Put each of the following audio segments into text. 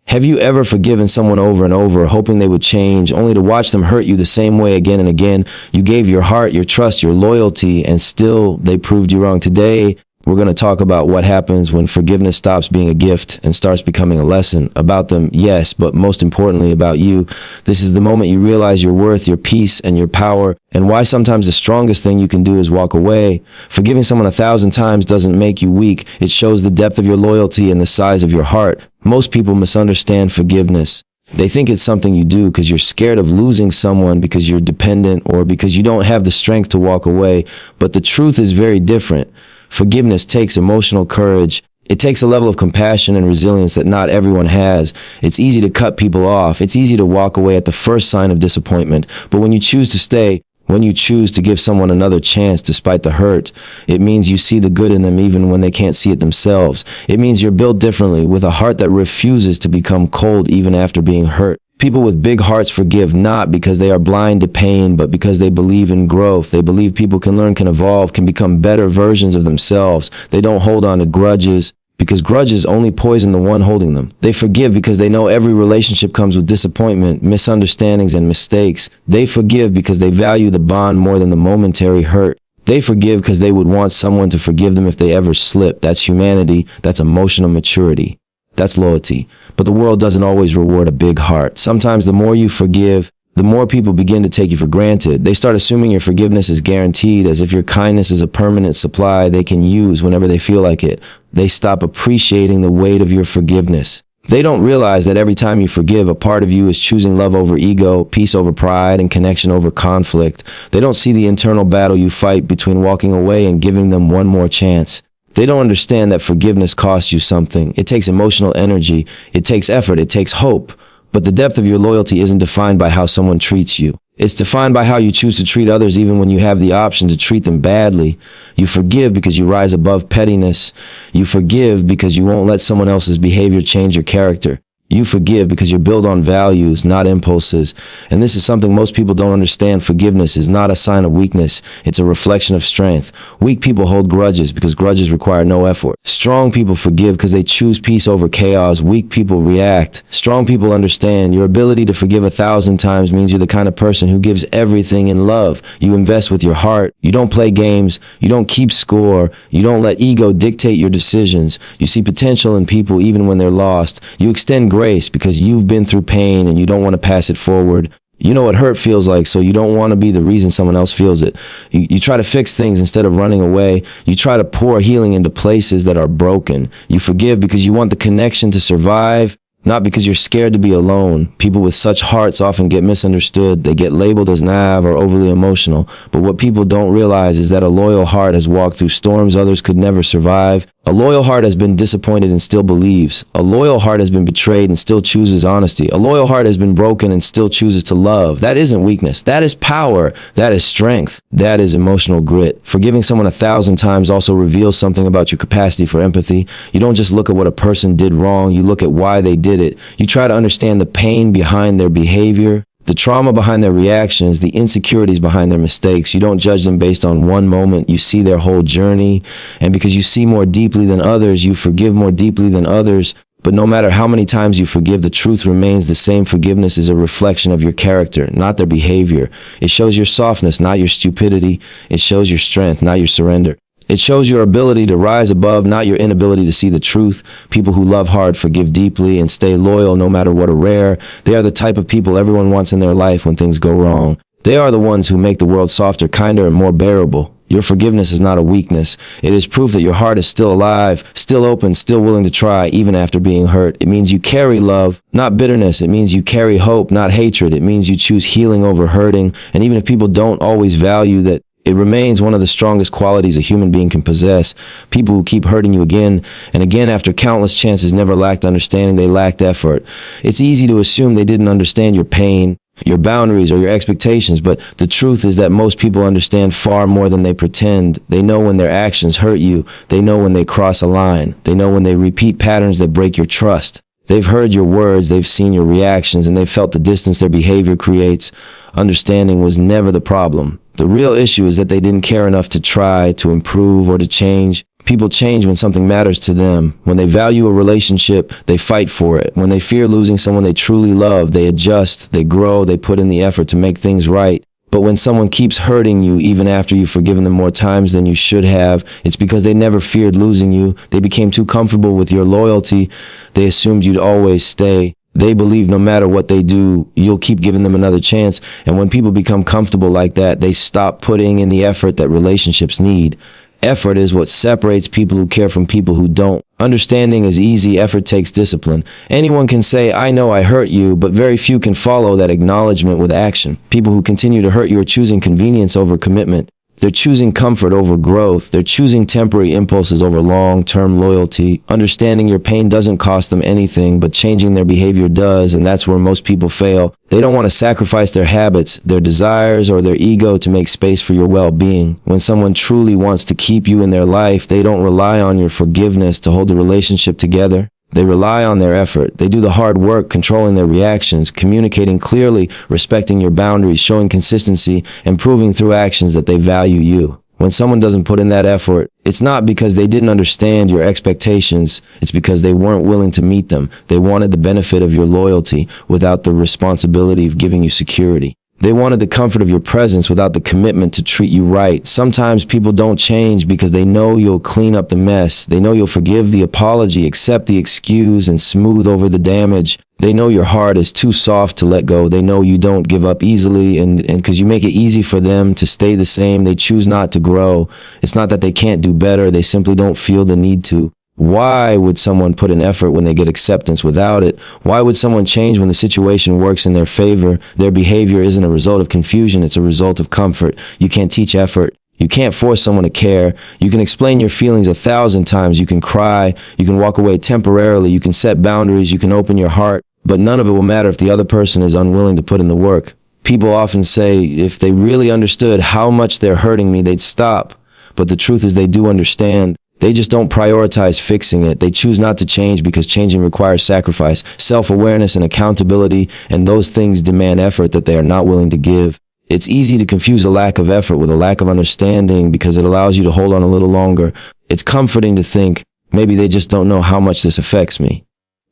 Have you ever forgiven someone over and over, hoping they would change, only to watch them hurt you the same way again and again? You gave your heart, your trust, your loyalty, and still they proved you wrong. Today, we're going to talk about what happens when forgiveness stops being a gift and starts becoming a lesson. About them, yes, but most importantly about you. This is the moment you realize your worth, your peace, and your power, and why sometimes the strongest thing you can do is walk away. Forgiving someone 1,000 times doesn't make you weak. It shows the depth of your loyalty and the size of your heart. Most people misunderstand forgiveness. They think it's something you do because you're scared of losing someone, because you're dependent, or because you don't have the strength to walk away. But the truth is very different. Forgiveness takes emotional courage. It takes a level of compassion and resilience that not everyone has. It's easy to cut people off. It's easy to walk away at the first sign of disappointment. But when you choose to stay, when you choose to give someone another chance despite the hurt, it means you see the good in them even when they can't see it themselves. It means you're built differently, with a heart that refuses to become cold even after being hurt. People with big hearts forgive not because they are blind to pain, but because they believe in growth. They believe people can learn, can evolve, can become better versions of themselves. They don't hold on to grudges, because grudges only poison the one holding them. They forgive because they know every relationship comes with disappointment, misunderstandings, and mistakes. They forgive because they value the bond more than the momentary hurt. They forgive because they would want someone to forgive them if they ever slip. That's humanity. That's emotional maturity. That's loyalty. But the world doesn't always reward a big heart. Sometimes the more you forgive, the more people begin to take you for granted. They start assuming your forgiveness is guaranteed, as if your kindness is a permanent supply they can use whenever they feel like it. They stop appreciating the weight of your forgiveness. They don't realize that every time you forgive, a part of you is choosing love over ego, peace over pride, and connection over conflict. They don't see the internal battle you fight between walking away and giving them one more chance. They don't understand that forgiveness costs you something. It takes emotional energy, it takes effort, it takes hope. But the depth of your loyalty isn't defined by how someone treats you. It's defined by how you choose to treat others even when you have the option to treat them badly. You forgive because you rise above pettiness. You forgive because you won't let someone else's behavior change your character. You forgive because you're built on values, not impulses. And this is something most people don't understand. Forgiveness is not a sign of weakness. It's a reflection of strength. Weak people hold grudges because grudges require no effort. Strong people forgive because they choose peace over chaos. Weak people react. Strong people understand your ability to forgive 1,000 times means you're the kind of person who gives everything in love. You invest with your heart. You don't play games. You don't keep score. You don't let ego dictate your decisions. You see potential in people even when they're lost. You extend grace because you've been through pain and you don't want to pass it forward. You know what hurt feels like, so you don't want to be the reason someone else feels it. You try to fix things instead of running away. You try to pour healing into places that are broken. You forgive because you want the connection to survive, not because you're scared to be alone. People with such hearts often get misunderstood. They get labeled as naive or overly emotional. But what people don't realize is that a loyal heart has walked through storms others could never survive. A loyal heart has been disappointed and still believes. A loyal heart has been betrayed and still chooses honesty. A loyal heart has been broken and still chooses to love. That isn't weakness. That is power. That is strength. That is emotional grit. Forgiving someone 1,000 times also reveals something about your capacity for empathy. You don't just look at what a person did wrong. You look at why they did it. You try to understand the pain behind their behavior, the trauma behind their reactions, the insecurities behind their mistakes. You don't judge them based on one moment. You see their whole journey. And because you see more deeply than others, you forgive more deeply than others. But no matter how many times you forgive, the truth remains the same. Forgiveness is a reflection of your character, not their behavior. It shows your softness, not your stupidity. It shows your strength, not your surrender. It shows your ability to rise above, not your inability to see the truth. People who love hard forgive deeply and stay loyal no matter what are rare. They are the type of people everyone wants in their life when things go wrong. They are the ones who make the world softer, kinder, and more bearable. Your forgiveness is not a weakness. It is proof that your heart is still alive, still open, still willing to try, even after being hurt. It means you carry love, not bitterness. It means you carry hope, not hatred. It means you choose healing over hurting. And even if people don't always value that, it remains one of the strongest qualities a human being can possess. People who keep hurting you again and again after countless chances never lacked understanding, they lacked effort. It's easy to assume they didn't understand your pain, your boundaries, or your expectations, but the truth is that most people understand far more than they pretend. They know when their actions hurt you. They know when they cross a line. They know when they repeat patterns that break your trust. They've heard your words, they've seen your reactions, and they've felt the distance their behavior creates. Understanding was never the problem. The real issue is that they didn't care enough to try, to improve, or to change. People change when something matters to them. When they value a relationship, they fight for it. When they fear losing someone they truly love, they adjust, they grow, they put in the effort to make things right. But when someone keeps hurting you even after you've forgiven them more times than you should have, it's because they never feared losing you. They became too comfortable with your loyalty. They assumed you'd always stay. They believe no matter what they do, you'll keep giving them another chance. And when people become comfortable like that, they stop putting in the effort that relationships need. Effort is what separates people who care from people who don't. Understanding is easy, effort takes discipline. Anyone can say, I know I hurt you, but very few can follow that acknowledgement with action. People who continue to hurt you are choosing convenience over commitment. They're choosing comfort over growth. They're choosing temporary impulses over long-term loyalty. Understanding your pain doesn't cost them anything, but changing their behavior does, and that's where most people fail. They don't want to sacrifice their habits, their desires, or their ego to make space for your well-being. When someone truly wants to keep you in their life, they don't rely on your forgiveness to hold the relationship together. They rely on their effort. They do the hard work, controlling their reactions, communicating clearly, respecting your boundaries, showing consistency, and proving through actions that they value you. When someone doesn't put in that effort, it's not because they didn't understand your expectations. It's because they weren't willing to meet them. They wanted the benefit of your loyalty without the responsibility of giving you security. They wanted the comfort of your presence without the commitment to treat you right. Sometimes people don't change because they know you'll clean up the mess. They know you'll forgive the apology, accept the excuse, and smooth over the damage. They know your heart is too soft to let go. They know you don't give up easily, and because you make it easy for them to stay the same, they choose not to grow. It's not that they can't do better. They simply don't feel the need to. Why would someone put in effort when they get acceptance without it? Why would someone change when the situation works in their favor? Their behavior isn't a result of confusion, it's a result of comfort. You can't teach effort. You can't force someone to care. You can explain your feelings 1,000 times. You can cry. You can walk away temporarily. You can set boundaries. You can open your heart. But none of it will matter if the other person is unwilling to put in the work. People often say, if they really understood how much they're hurting me, they'd stop. But the truth is they do understand. They just don't prioritize fixing it. They choose not to change because changing requires sacrifice, self-awareness, and accountability, and those things demand effort that they are not willing to give. It's easy to confuse a lack of effort with a lack of understanding because it allows you to hold on a little longer. It's comforting to think, maybe they just don't know how much this affects me.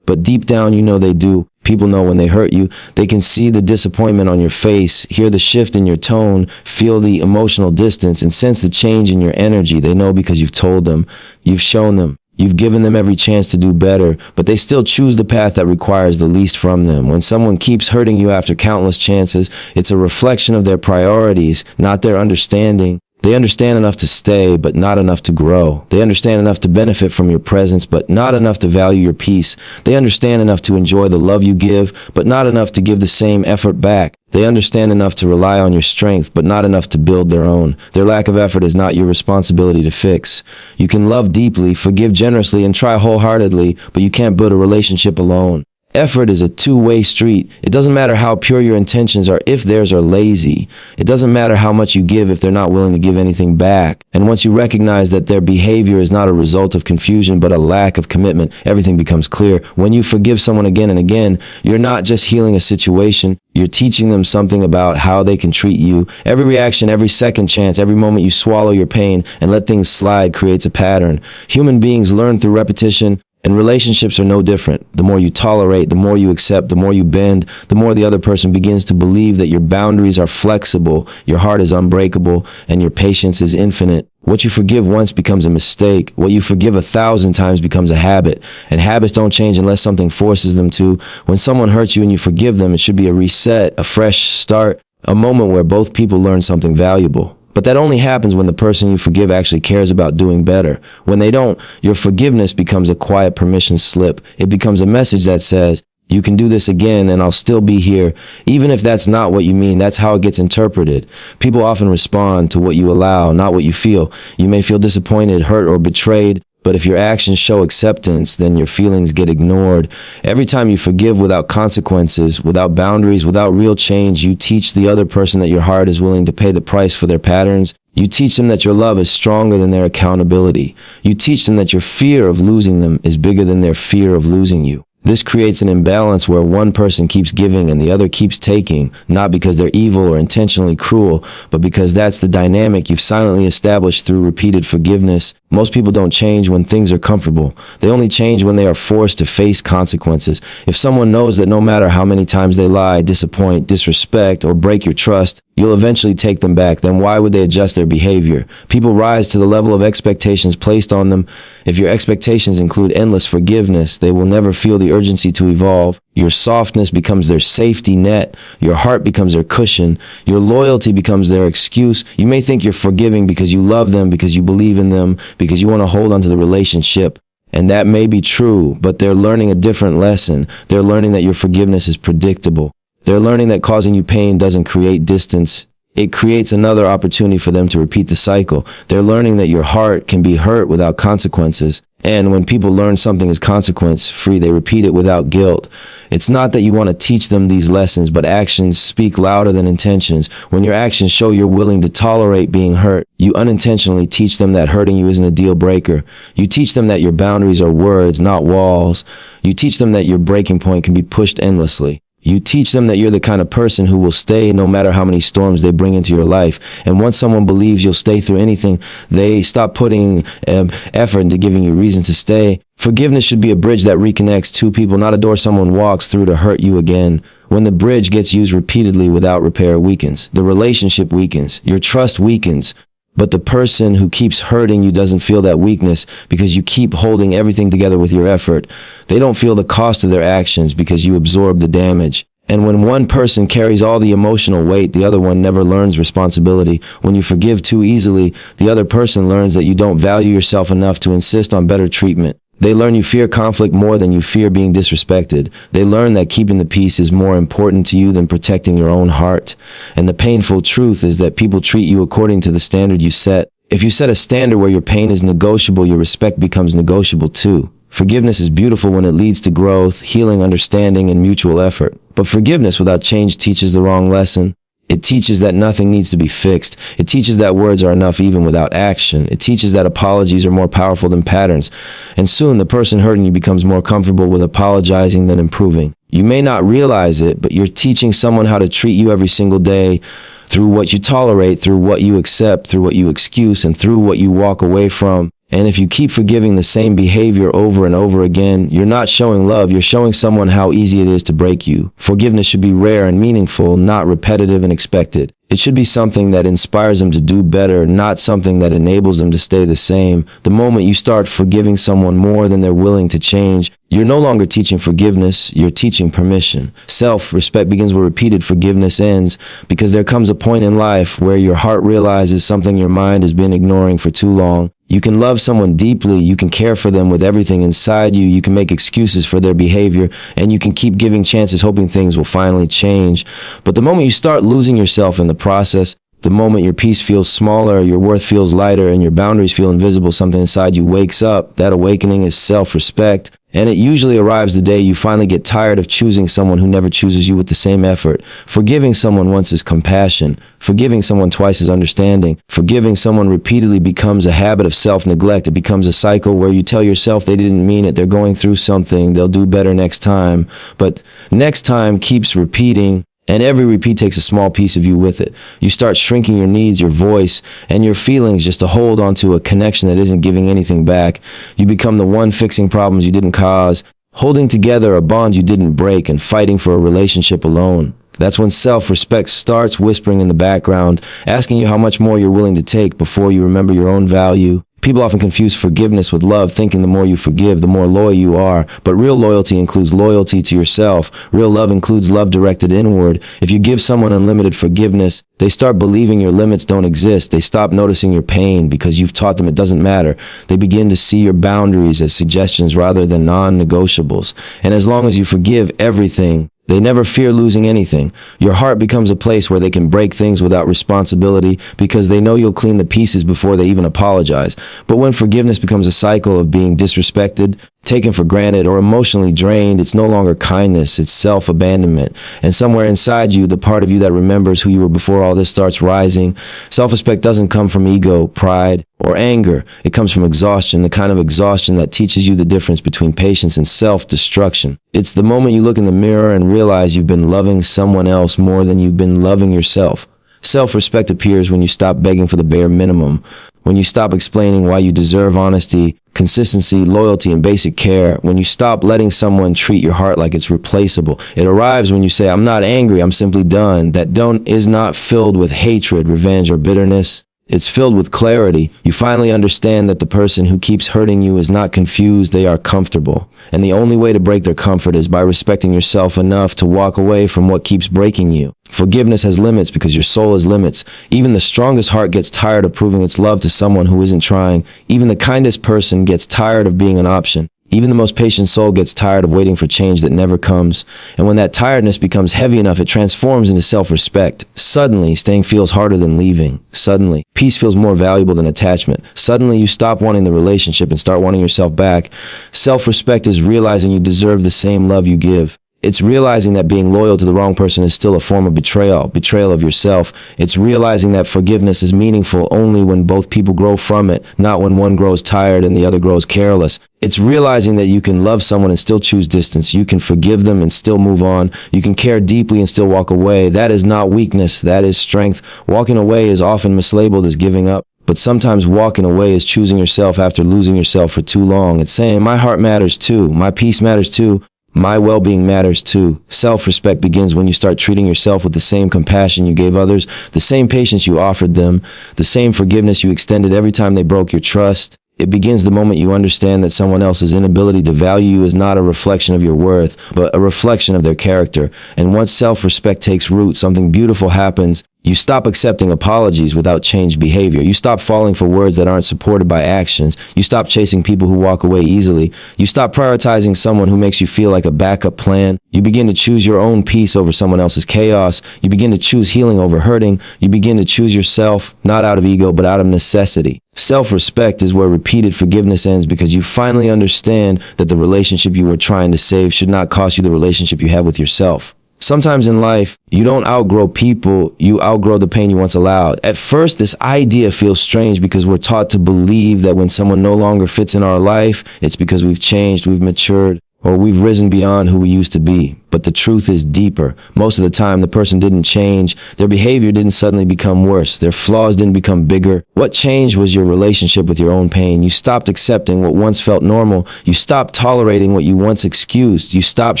But deep down, you know they do. People know when they hurt you. They can see the disappointment on your face, hear the shift in your tone, feel the emotional distance, and sense the change in your energy. They know because you've told them, you've shown them, you've given them every chance to do better, but they still choose the path that requires the least from them. When someone keeps hurting you after countless chances, it's a reflection of their priorities, not their understanding. They understand enough to stay, but not enough to grow. They understand enough to benefit from your presence, but not enough to value your peace. They understand enough to enjoy the love you give, but not enough to give the same effort back. They understand enough to rely on your strength, but not enough to build their own. Their lack of effort is not your responsibility to fix. You can love deeply, forgive generously, and try wholeheartedly, but you can't build a relationship alone. Effort is a two-way street. It doesn't matter how pure your intentions are if theirs are lazy. It doesn't matter how much you give if they're not willing to give anything back. And once you recognize that their behavior is not a result of confusion but a lack of commitment, everything becomes clear. When you forgive someone again and again, you're not just healing a situation. You're teaching them something about how they can treat you. Every reaction, every second chance, every moment you swallow your pain and let things slide creates a pattern. Human beings learn through repetition. And relationships are no different. The more you tolerate, the more you accept, the more you bend, the more the other person begins to believe that your boundaries are flexible, your heart is unbreakable, and your patience is infinite. What you forgive once becomes a mistake. What you forgive 1,000 times becomes a habit. And habits don't change unless something forces them to. When someone hurts you and you forgive them, it should be a reset, a fresh start, a moment where both people learn something valuable. But that only happens when the person you forgive actually cares about doing better. When they don't, your forgiveness becomes a quiet permission slip. It becomes a message that says, you can do this again and I'll still be here. Even if that's not what you mean, that's how it gets interpreted. People often respond to what you allow, not what you feel. You may feel disappointed, hurt, or betrayed, but if your actions show acceptance, then your feelings get ignored. Every time you forgive without consequences, without boundaries, without real change, you teach the other person that your heart is willing to pay the price for their patterns. You teach them that your love is stronger than their accountability. You teach them that your fear of losing them is bigger than their fear of losing you. This creates an imbalance where one person keeps giving and the other keeps taking, not because they're evil or intentionally cruel, but because that's the dynamic you've silently established through repeated forgiveness. Most people don't change when things are comfortable. They only change when they are forced to face consequences. If someone knows that no matter how many times they lie, disappoint, disrespect, or break your trust, you'll eventually take them back, then why would they adjust their behavior? People rise to the level of expectations placed on them. If your expectations include endless forgiveness, they will never feel the urgency to evolve. Your softness becomes their safety net. Your heart becomes their cushion. Your loyalty becomes their excuse. You may think you're forgiving because you love them, because you believe in them, because you want to hold on to the relationship. And that may be true, but they're learning a different lesson. They're learning that your forgiveness is predictable. They're learning that causing you pain doesn't create distance. It creates another opportunity for them to repeat the cycle. They're learning that your heart can be hurt without consequences. And when people learn something is consequence-free, they repeat it without guilt. It's not that you want to teach them these lessons, but actions speak louder than intentions. When your actions show you're willing to tolerate being hurt, you unintentionally teach them that hurting you isn't a deal breaker. You teach them that your boundaries are words, not walls. You teach them that your breaking point can be pushed endlessly. You teach them that you're the kind of person who will stay no matter how many storms they bring into your life. And once someone believes you'll stay through anything, they stop putting effort into giving you reason to stay. Forgiveness should be a bridge that reconnects two people, not a door someone walks through to hurt you again. When the bridge gets used repeatedly without repair, it weakens. The relationship weakens. Your trust weakens. But the person who keeps hurting you doesn't feel that weakness because you keep holding everything together with your effort. They don't feel the cost of their actions because you absorb the damage. And when one person carries all the emotional weight, the other one never learns responsibility. When you forgive too easily, the other person learns that you don't value yourself enough to insist on better treatment. They learn you fear conflict more than you fear being disrespected. They learn that keeping the peace is more important to you than protecting your own heart. And the painful truth is that people treat you according to the standard you set. If you set a standard where your pain is negotiable, your respect becomes negotiable too. Forgiveness is beautiful when it leads to growth, healing, understanding, and mutual effort. But forgiveness without change teaches the wrong lesson. It teaches that nothing needs to be fixed. It teaches that words are enough even without action. It teaches that apologies are more powerful than patterns. And soon the person hurting you becomes more comfortable with apologizing than improving. You may not realize it, but you're teaching someone how to treat you every single day through what you tolerate, through what you accept, through what you excuse, and through what you walk away from. And if you keep forgiving the same behavior over and over again, you're not showing love, you're showing someone how easy it is to break you. Forgiveness should be rare and meaningful, not repetitive and expected. It should be something that inspires them to do better, not something that enables them to stay the same. The moment you start forgiving someone more than they're willing to change, you're no longer teaching forgiveness, you're teaching permission. Self-respect begins where repeated forgiveness ends, because there comes a point in life where your heart realizes something your mind has been ignoring for too long. You can love someone deeply, you can care for them with everything inside you, you can make excuses for their behavior, and you can keep giving chances hoping things will finally change. But the moment you start losing yourself in the process, the moment your peace feels smaller, your worth feels lighter, and your boundaries feel invisible, something inside you wakes up. That awakening is self-respect. And it usually arrives the day you finally get tired of choosing someone who never chooses you with the same effort. Forgiving someone once is compassion. Forgiving someone twice is understanding. Forgiving someone repeatedly becomes a habit of self-neglect. It becomes a cycle where you tell yourself they didn't mean it, they're going through something, they'll do better next time. But next time keeps repeating. And every repeat takes a small piece of you with it. You start shrinking your needs, your voice, and your feelings just to hold on to a connection that isn't giving anything back. You become the one fixing problems you didn't cause, holding together a bond you didn't break, and fighting for a relationship alone. That's when self-respect starts whispering in the background, asking you how much more you're willing to take before you remember your own value. People often confuse forgiveness with love, thinking the more you forgive, the more loyal you are. But real loyalty includes loyalty to yourself. Real love includes love directed inward. If you give someone unlimited forgiveness, they start believing your limits don't exist. They stop noticing your pain because you've taught them it doesn't matter. They begin to see your boundaries as suggestions rather than non-negotiables. And as long as you forgive everything, they never fear losing anything. Your heart becomes a place where they can break things without responsibility because they know you'll clean the pieces before they even apologize. But when forgiveness becomes a cycle of being disrespected, taken for granted, or emotionally drained, it's no longer kindness, it's self-abandonment. And somewhere inside you, the part of you that remembers who you were before all this starts rising. Self-respect doesn't come from ego, pride, or anger. It comes from exhaustion, the kind of exhaustion that teaches you the difference between patience and self-destruction. It's the moment you look in the mirror and realize you've been loving someone else more than you've been loving yourself. Self-respect appears when you stop begging for the bare minimum, When you stop explaining why you deserve honesty, consistency, loyalty, and basic care. When you stop letting someone treat your heart like it's replaceable. It arrives when you say, I'm not angry, I'm simply done. That don't is not filled with hatred, revenge, or bitterness. It's filled with clarity. You finally understand that the person who keeps hurting you is not confused, they are comfortable. And the only way to break their comfort is by respecting yourself enough to walk away from what keeps breaking you. Forgiveness has limits because your soul has limits. Even the strongest heart gets tired of proving its love to someone who isn't trying. Even the kindest person gets tired of being an option. Even the most patient soul gets tired of waiting for change that never comes. And when that tiredness becomes heavy enough, it transforms into self-respect. Suddenly, staying feels harder than leaving. Suddenly, peace feels more valuable than attachment. Suddenly, you stop wanting the relationship and start wanting yourself back. Self-respect is realizing you deserve the same love you give. It's realizing that being loyal to the wrong person is still a form of betrayal of yourself. It's realizing that forgiveness is meaningful only when both people grow from it, not when one grows tired and the other grows careless. It's realizing that you can love someone and still choose distance. You can forgive them and still move on. You can care deeply and still walk away. That is not weakness, that is strength. Walking away is often mislabeled as giving up. But sometimes walking away is choosing yourself after losing yourself for too long. It's saying, my heart matters too, my peace matters too. My well-being matters too. Self-respect begins when you start treating yourself with the same compassion you gave others, the same patience you offered them, the same forgiveness you extended every time they broke your trust. It begins the moment you understand that someone else's inability to value you is not a reflection of your worth, but a reflection of their character. And once self-respect takes root, something beautiful happens. You stop accepting apologies without changed behavior. You stop falling for words that aren't supported by actions. You stop chasing people who walk away easily. You stop prioritizing someone who makes you feel like a backup plan. You begin to choose your own peace over someone else's chaos. You begin to choose healing over hurting. You begin to choose yourself, not out of ego, but out of necessity. Self-respect is where repeated forgiveness ends because you finally understand that the relationship you were trying to save should not cost you the relationship you have with yourself. Sometimes in life, you don't outgrow people, you outgrow the pain you once allowed. At first, this idea feels strange because we're taught to believe that when someone no longer fits in our life, it's because we've changed, we've matured, or we've risen beyond who we used to be. But the truth is deeper. Most of the time, the person didn't change. Their behavior didn't suddenly become worse. Their flaws didn't become bigger. What changed was your relationship with your own pain. You stopped accepting what once felt normal. You stopped tolerating what you once excused. You stopped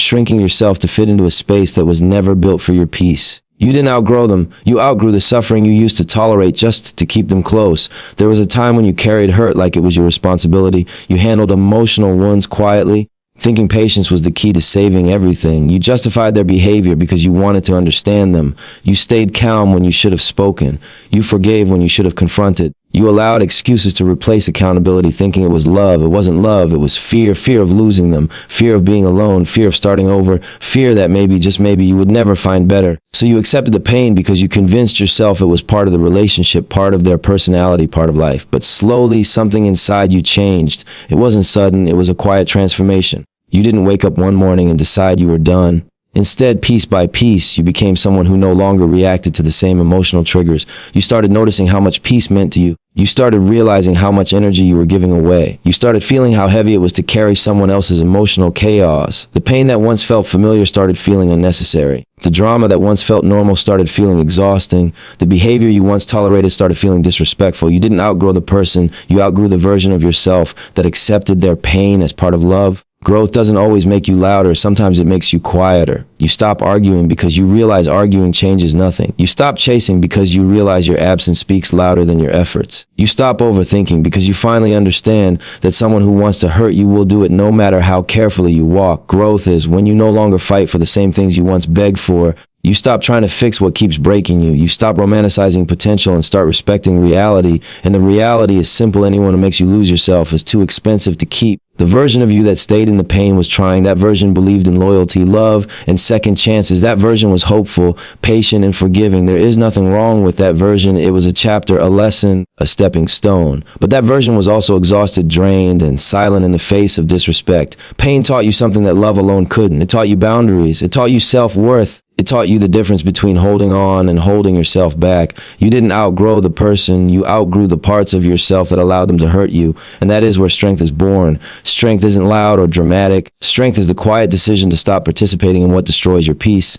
shrinking yourself to fit into a space that was never built for your peace. You didn't outgrow them. You outgrew the suffering you used to tolerate just to keep them close. There was a time when you carried hurt like it was your responsibility. You handled emotional wounds quietly, thinking patience was the key to saving everything. You justified their behavior because you wanted to understand them. You stayed calm when you should have spoken. You forgave when you should have confronted. You allowed excuses to replace accountability, thinking it was love. It wasn't love, it was fear. Fear of losing them, fear of being alone, fear of starting over, fear that maybe, just maybe, you would never find better. So you accepted the pain because you convinced yourself it was part of the relationship, part of their personality, part of life. But slowly, something inside you changed. It wasn't sudden, it was a quiet transformation. You didn't wake up one morning and decide you were done. Instead, piece by piece, you became someone who no longer reacted to the same emotional triggers. You started noticing how much peace meant to you. You started realizing how much energy you were giving away. You started feeling how heavy it was to carry someone else's emotional chaos. The pain that once felt familiar started feeling unnecessary. The drama that once felt normal started feeling exhausting. The behavior you once tolerated started feeling disrespectful. You didn't outgrow the person, you outgrew the version of yourself that accepted their pain as part of love. Growth doesn't always make you louder, sometimes it makes you quieter. You stop arguing because you realize arguing changes nothing. You stop chasing because you realize your absence speaks louder than your efforts. You stop overthinking because you finally understand that someone who wants to hurt you will do it no matter how carefully you walk. Growth is when you no longer fight for the same things you once begged for. You stop trying to fix what keeps breaking you. You stop romanticizing potential and start respecting reality. And the reality is simple. Anyone who makes you lose yourself is too expensive to keep. The version of you that stayed in the pain was trying. That version believed in loyalty, love, and second chances. That version was hopeful, patient, and forgiving. There is nothing wrong with that version. It was a chapter, a lesson, a stepping stone. But that version was also exhausted, drained, and silent in the face of disrespect. Pain taught you something that love alone couldn't. It taught you boundaries. It taught you self-worth. It taught you the difference between holding on and holding yourself back. You didn't outgrow the person, you outgrew the parts of yourself that allowed them to hurt you. And that is where strength is born. Strength isn't loud or dramatic. Strength is the quiet decision to stop participating in what destroys your peace.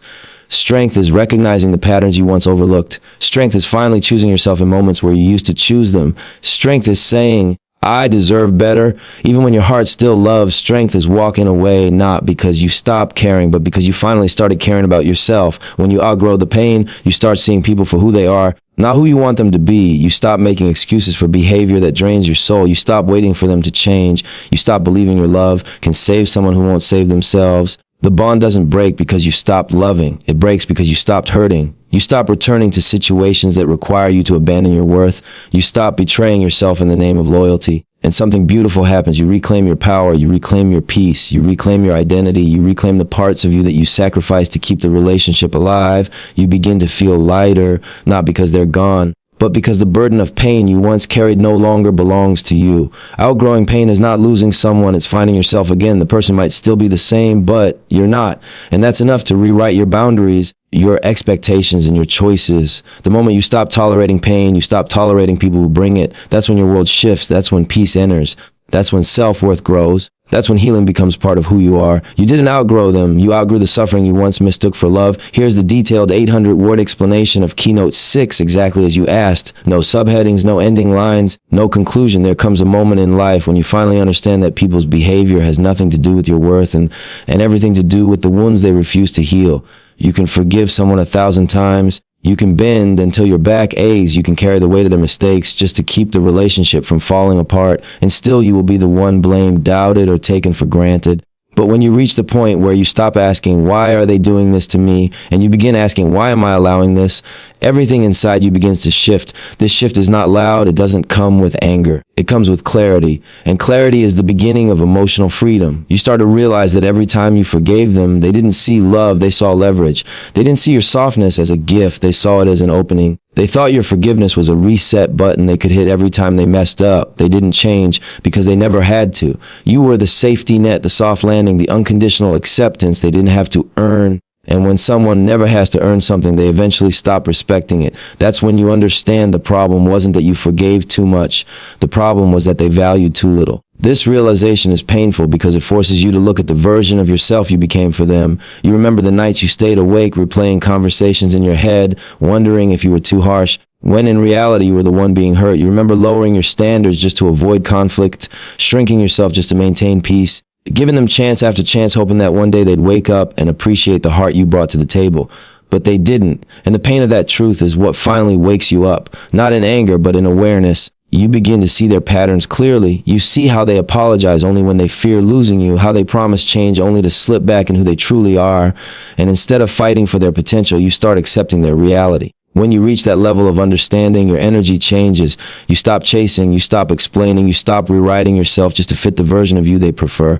Strength is recognizing the patterns you once overlooked. Strength is finally choosing yourself in moments where you used to choose them. Strength is saying, I deserve better. Even when your heart still loves, strength is walking away, not because you stopped caring, but because you finally started caring about yourself. When you outgrow the pain, you start seeing people for who they are, not who you want them to be. You stop making excuses for behavior that drains your soul. You stop waiting for them to change. You stop believing your love can save someone who won't save themselves. The bond doesn't break because you stopped loving. It breaks because you stopped hurting. You stop returning to situations that require you to abandon your worth. You stop betraying yourself in the name of loyalty. And something beautiful happens. You reclaim your power. You reclaim your peace. You reclaim your identity. You reclaim the parts of you that you sacrificed to keep the relationship alive. You begin to feel lighter, not because they're gone, but because the burden of pain you once carried no longer belongs to you. Outgrowing pain is not losing someone, it's finding yourself again. The person might still be the same, but you're not. And that's enough to rewrite your boundaries, your expectations, and your choices. The moment you stop tolerating pain, you stop tolerating people who bring it. That's when your world shifts. That's when peace enters. That's when self-worth grows. That's when healing becomes part of who you are. You didn't outgrow them. You outgrew the suffering you once mistook for love. Here's the detailed 800-word explanation of Keynote 6, exactly as you asked. No subheadings, no ending lines, no conclusion. There comes a moment in life when you finally understand that people's behavior has nothing to do with your worth and everything to do with the wounds they refuse to heal. You can forgive someone 1,000 times. You can bend until your back aches. You can carry the weight of their mistakes just to keep the relationship from falling apart. And still you will be the one blamed, doubted, or taken for granted. But when you reach the point where you stop asking, why are they doing this to me? And you begin asking, why am I allowing this? Everything inside you begins to shift. This shift is not loud. It doesn't come with anger. It comes with clarity. And clarity is the beginning of emotional freedom. You start to realize that every time you forgave them, they didn't see love, they saw leverage. They didn't see your softness as a gift. They saw it as an opening. They thought your forgiveness was a reset button they could hit every time they messed up. They didn't change because they never had to. You were the safety net, the soft landing, the unconditional acceptance they didn't have to earn. And when someone never has to earn something, they eventually stop respecting it. That's when you understand the problem wasn't that you forgave too much. The problem was that they valued too little. This realization is painful because it forces you to look at the version of yourself you became for them. You remember the nights you stayed awake, replaying conversations in your head, wondering if you were too harsh, when in reality you were the one being hurt. You remember lowering your standards just to avoid conflict, shrinking yourself just to maintain peace, giving them chance after chance, hoping that one day they'd wake up and appreciate the heart you brought to the table. But they didn't. And the pain of that truth is what finally wakes you up, not in anger, but in awareness. You begin to see their patterns clearly. You see how they apologize only when they fear losing you, how they promise change only to slip back in who they truly are. And instead of fighting for their potential, you start accepting their reality. When you reach that level of understanding, your energy changes. You stop chasing, you stop explaining, you stop rewriting yourself just to fit the version of you they prefer.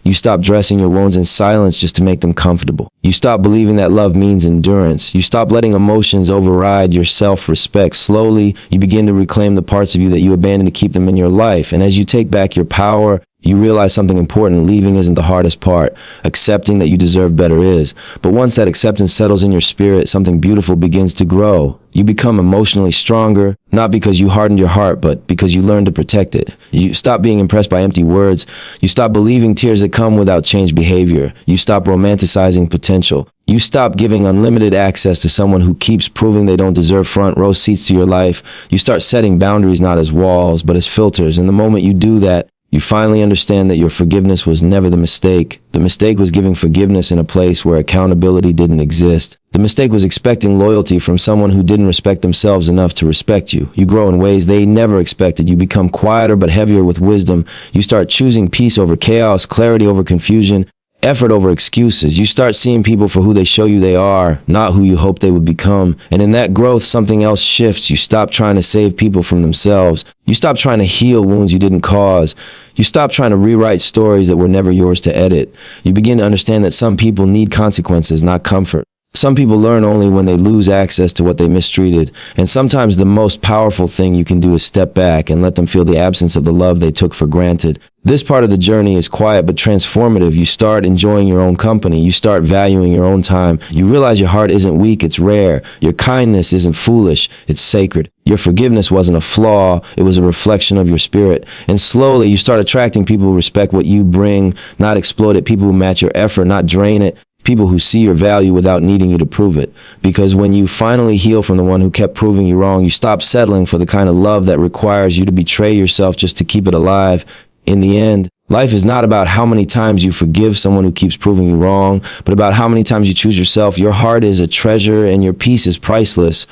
You stop dressing your wounds in silence just to make them comfortable. You stop believing that love means endurance. You stop letting emotions override your self-respect. Slowly, you begin to reclaim the parts of you that you abandoned to keep them in your life. And as you take back your power, you realize something important. Leaving isn't the hardest part. Accepting that you deserve better is. But once that acceptance settles in your spirit, something beautiful begins to grow. You become emotionally stronger, not because you hardened your heart, but because you learned to protect it. You stop being impressed by empty words. You stop believing tears that come without changed behavior. You stop romanticizing potential. You stop giving unlimited access to someone who keeps proving they don't deserve front row seats to your life. You start setting boundaries not as walls, but as filters. And the moment you do that, you finally understand that your forgiveness was never the mistake. The mistake was giving forgiveness in a place where accountability didn't exist. The mistake was expecting loyalty from someone who didn't respect themselves enough to respect you. You grow in ways they never expected. You become quieter but heavier with wisdom. You start choosing peace over chaos, clarity over confusion, effort over excuses. You start seeing people for who they show you they are, not who you hope they would become. And in that growth, something else shifts. You stop trying to save people from themselves. You stop trying to heal wounds you didn't cause. You stop trying to rewrite stories that were never yours to edit. You begin to understand that some people need consequences, not comfort. Some people learn only when they lose access to what they mistreated, and sometimes the most powerful thing you can do is step back and let them feel the absence of the love they took for granted. This part of the journey is quiet but transformative. You start enjoying your own company. You start valuing your own time. You realize your heart isn't weak, it's rare. Your kindness isn't foolish, it's sacred. Your forgiveness wasn't a flaw, it was a reflection of your spirit. And slowly you start attracting people who respect what you bring, not exploit it, people who match your effort, not drain it. People who see your value without needing you to prove it. Because when you finally heal from the one who kept proving you wrong, you stop settling for the kind of love that requires you to betray yourself just to keep it alive. In the end, life is not about how many times you forgive someone who keeps proving you wrong, but about how many times you choose yourself. Your heart is a treasure and your peace is priceless.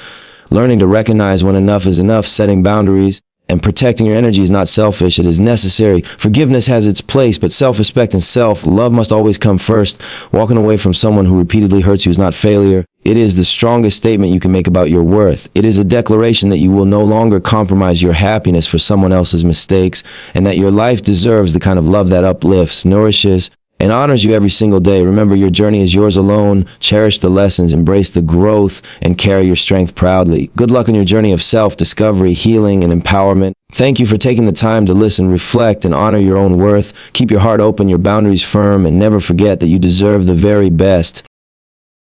Learning to recognize when enough is enough, setting boundaries, and protecting your energy is not selfish, it is necessary. Forgiveness has its place, but self-respect and self-love must always come first. Walking away from someone who repeatedly hurts you is not failure. It is the strongest statement you can make about your worth. It is a declaration that you will no longer compromise your happiness for someone else's mistakes, and that your life deserves the kind of love that uplifts, nourishes, and honors you every single day. Remember, your journey is yours alone. Cherish the lessons, embrace the growth, and carry your strength proudly. Good luck on your journey of self-discovery, healing, and empowerment. Thank you for taking the time to listen, reflect, and honor your own worth. Keep your heart open, your boundaries firm, and never forget that you deserve the very best.